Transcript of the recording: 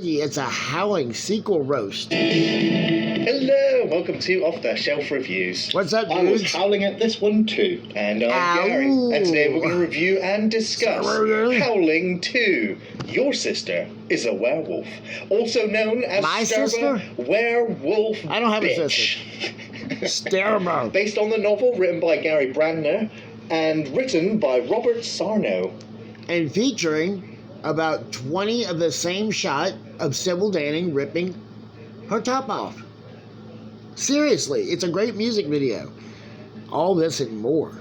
It's a Howling sequel roast. Hello, welcome to Off the Shelf Reviews. What's up, I was dudes? howling at this one too, and I'm Gary. And today we're going to review and discuss Howling 2. Your sister is a werewolf, also known as My sister? Werewolf. I don't have Bitch. a sister. Sterbo. Based on the novel written by Gary Brandner and written by Robert Sarno. And featuring about 20 of the same shot of Sybil Danning ripping her top off. Seriously, it's a great music video. All this and more.